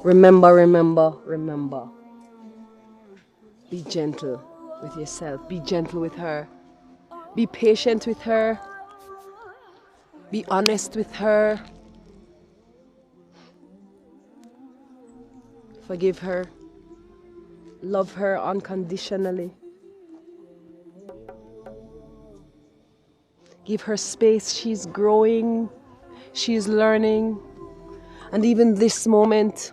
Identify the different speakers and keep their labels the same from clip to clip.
Speaker 1: Remember, remember, remember. Be gentle with yourself. Be gentle with her. Be patient with her. Be honest with her. Forgive her. Love her unconditionally. Give her space. She's growing. She's learning. And even this moment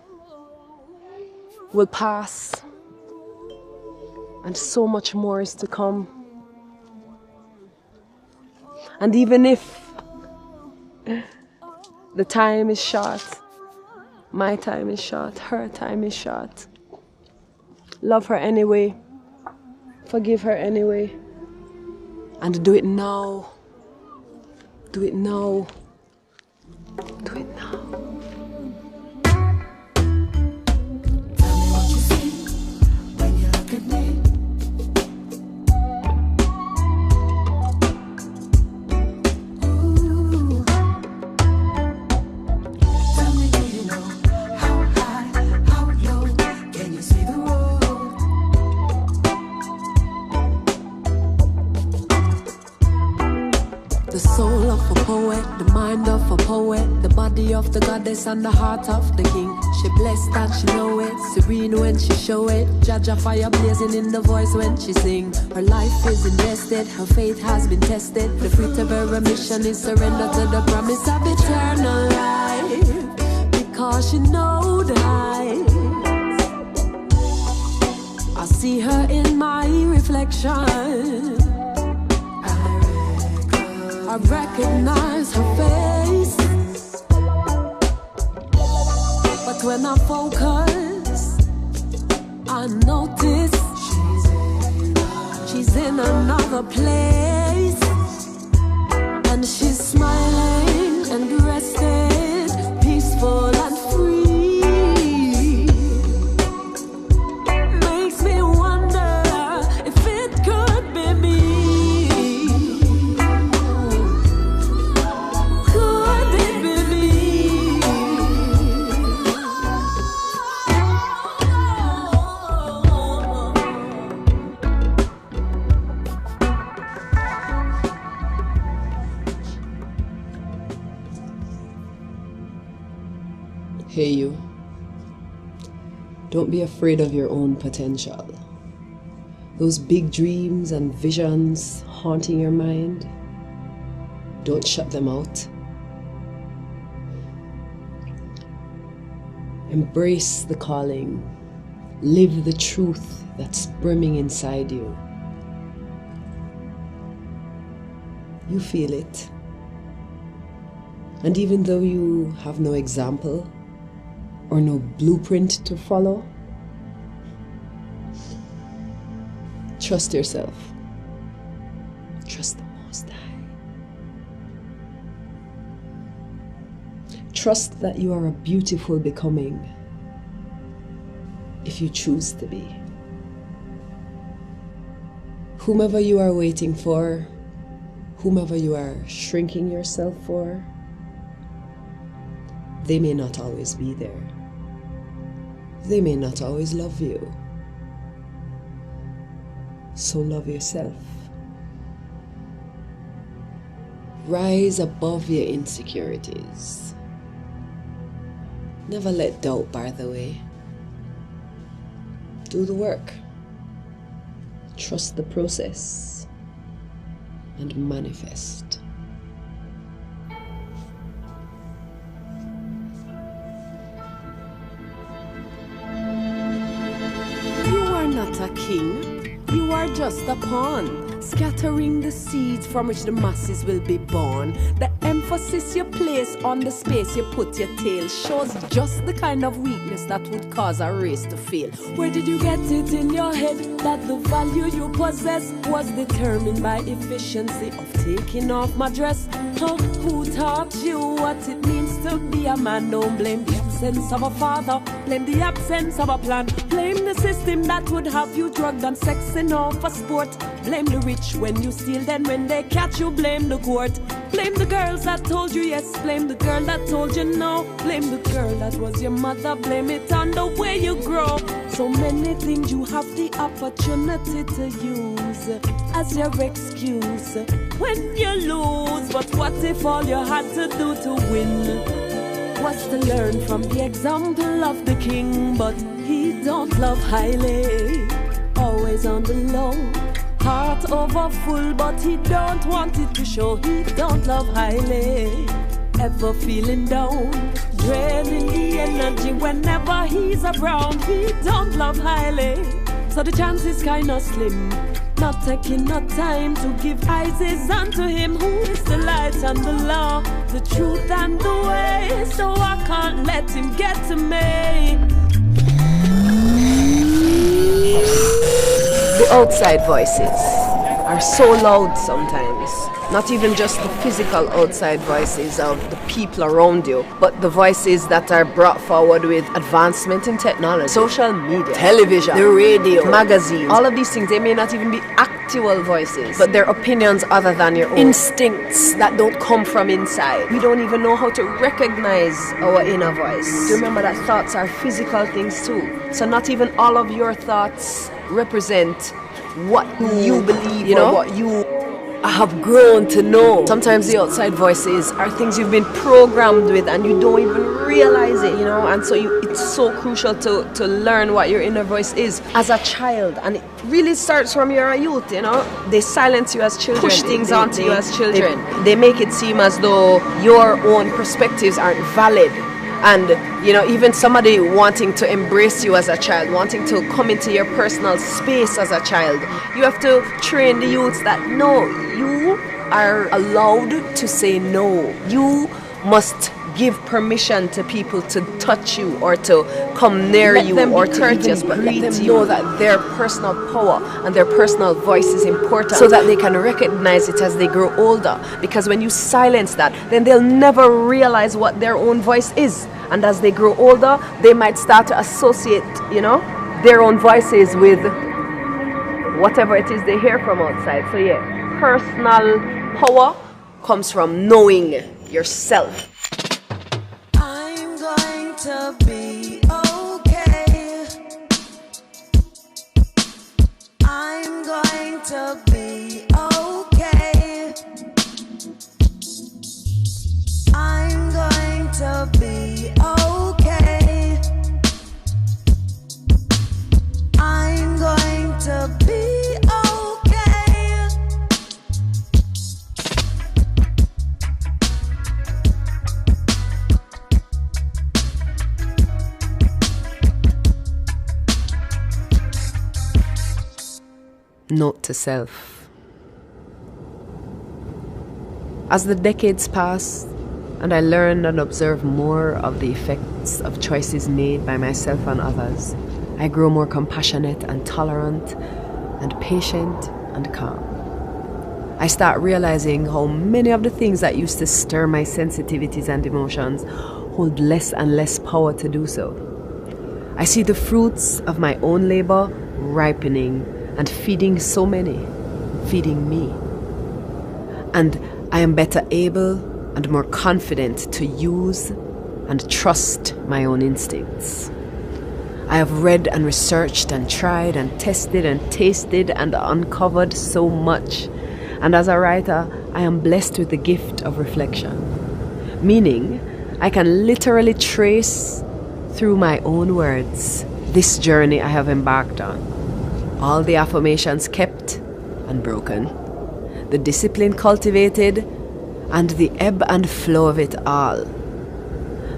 Speaker 1: will pass, and so much more is to come. And even if the time is short, my time is short, her time is short, love her anyway, forgive her anyway, and do it now. Do it now. Do it now. Of the goddess and the heart of the king. She blessed and she know it, serene when she show it. Jaja fire blazing in the voice when she sing. Her life is invested, her faith has been tested. The fruit of her mission is surrender to the promise of eternal life, because she know the heights. I see her in my reflection. I recognize her face. But when I focus, I notice she's in another place. And she's smiling and rested, peaceful and free. Makes me wonder if it could be me. Could it be me? Hey you, don't be afraid of your own potential. Those big dreams and visions haunting your mind, don't shut them out. Embrace the calling, live the truth that's brimming inside you. You feel it. And even though you have no example, or no blueprint to follow, trust yourself. Trust the Most High. Trust that you are a beautiful becoming if you choose to be. Whomever you are waiting for, whomever you are shrinking yourself for, they may not always be there. They may not always love you. So love yourself. Rise above your insecurities. Never let doubt bar the way. Do the work. Trust the process. And manifest. Not a king, you are just a pawn, scattering the seeds from which the masses will be born. The emphasis emphasis you place on the space you put your tail shows just the kind of weakness that would cause a race to fail. Where did you get it in your head that the value you possess was determined by efficiency of taking off my dress? Huh? Who taught you what it means to be a man? Don't blame the absence of a father, blame the absence of a plan. Blame the system that would have you drugged and sexing off for sport. Blame the rich when you steal, then when they catch you, blame the court. Blame the girls that told you yes, blame the girl that told you no. Blame the girl that was your mother, blame it on the way you grow. So many things you have the opportunity to use as your excuse when you lose. But what if all you had to do to win was to learn from the example of the king? But he don't love highly, always on the low. Heart over full, but he don't want it to show. He don't love highly, ever feeling down, draining the energy whenever he's around. He don't love highly, so the chance is kinda slim. Not taking no time to give eyes unto him who is the light and the law, the truth and the way. So I can't let him get to me.
Speaker 2: The outside voices are so loud sometimes. Not even just the physical outside voices of the people around you, but the voices that are brought forward with advancement in technology, social media, television, the radio, magazines. All of these things, they may not even be actual voices, but they're opinions other than your own. Instincts that don't come from inside. We don't even know how to recognize our inner voice. Do remember that thoughts are physical things too. So not even all of your thoughts represent what you believe, you know, what you have grown to know. Sometimes the outside voices are things you've been programmed with and you don't even realize it, you know. And so it's so crucial to learn what your inner voice is as a child. And it really starts from your youth, you know. They silence you as children, push things onto you as children. They make it seem as though your own perspectives aren't valid. And, you know, even somebody wanting to embrace you as a child, wanting to come into your personal space as a child, you have to train the youths that no, you are allowed to say no. You must give permission to people to touch you or to come near you or to courteous, but let them know that their personal power and their personal voice is important so that they can recognize it as they grow older. Because when you silence that, then they'll never realize what their own voice is. And as they grow older, they might start to associate, you know, their own voices with whatever it is they hear from outside. So yeah, personal power comes from knowing yourself.
Speaker 1: I'm going to be okay. I'm going to be okay. I'm going to be okay. I'm going to be okay.
Speaker 2: Note to self. As the decades pass, and I learn and observe more of the effects of choices made by myself and others, I grow more compassionate and tolerant and patient and calm. I start realizing how many of the things that used to stir my sensitivities and emotions hold less and less power to do so. I see the fruits of my own labor ripening and feeding so many, feeding me. And I am better able and more confident to use and trust my own instincts. I have read and researched and tried and tested and tasted and uncovered so much. And as a writer, I am blessed with the gift of reflection, meaning I can literally trace through my own words this journey I have embarked on. All the affirmations kept and broken, the discipline cultivated, and the ebb and flow of it all.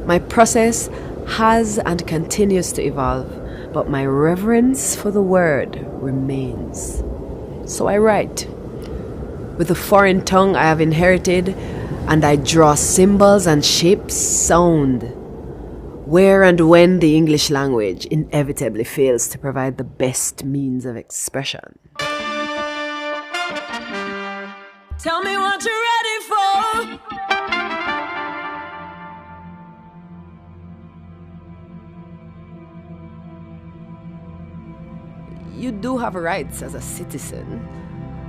Speaker 2: My process has and continues to evolve, but my reverence for the word remains. So I write. With the foreign tongue I have inherited, and I draw symbols and shape sound. Where and when the English language inevitably fails to provide the best means of expression.
Speaker 1: Tell me what you're ready for.
Speaker 2: You do have rights as a citizen,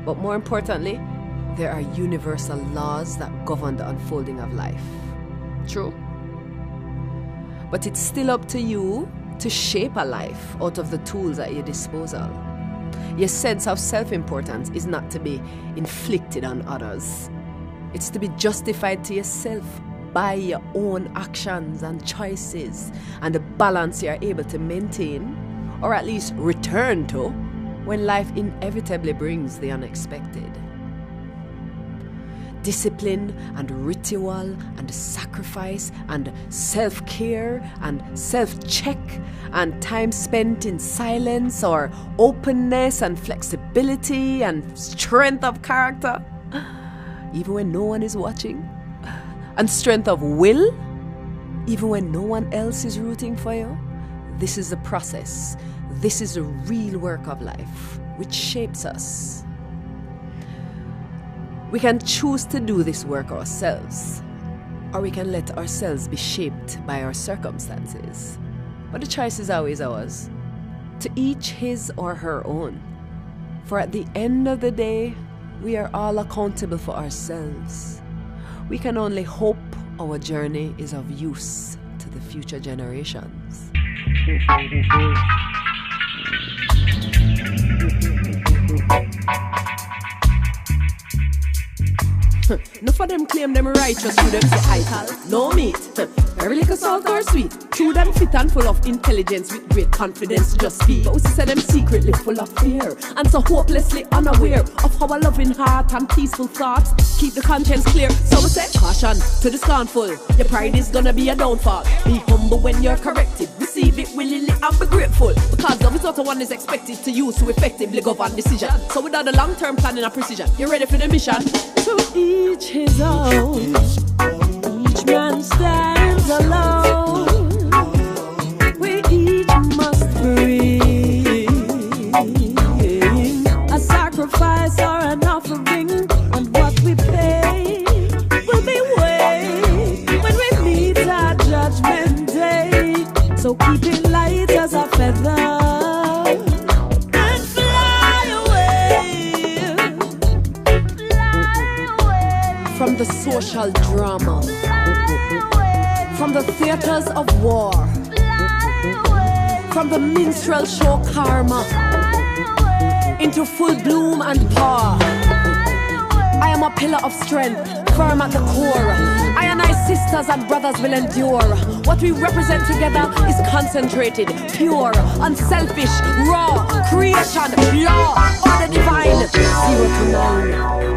Speaker 2: but more importantly, there are universal laws that govern the unfolding of life. True? But it's still up to you to shape a life out of the tools at your disposal. Your sense of self-importance is not to be inflicted on others. It's to be justified to yourself by your own actions and choices and the balance you're able to maintain, or at least return to, when life inevitably brings the unexpected. Discipline and ritual and sacrifice and self-care and self-check and time spent in silence or openness and flexibility and strength of character, even when no one is watching, and strength of will, even when no one else is rooting for you. This is the process. This is the real work of life, which shapes us. We can choose to do this work ourselves, or we can let ourselves be shaped by our circumstances. But the choice is always ours, to each his or her own. For at the end of the day, we are all accountable for ourselves. We can only hope our journey is of use to the future generations.
Speaker 1: Enough of them claim them righteous, through them say ital, no meat. Very little salt or sweet. True them fit and full of intelligence with great confidence just speak. But we say them secretly full of fear and so hopelessly unaware of how a loving heart and peaceful thoughts keep the conscience clear. So we say caution to the scornful. Your pride is gonna be a downfall. Be humble when you're corrected. Receive it willingly and be grateful, because the result of one is expected to use to effectively govern decision. So without the long-term planning and precision, you're ready for the mission. To each his own. Each man stands alone. We each must bring a sacrifice or an offering, and what we pay will be weighed when we meet our judgment day. So keep it light as a feather. From the social drama, from the theaters of war, from the minstrel show karma, into full bloom and power. I am a pillar of strength, firm at the core. I and I sisters and brothers will endure. What we represent together is concentrated, pure, unselfish, raw, creation, law, order divine. 0 to 9.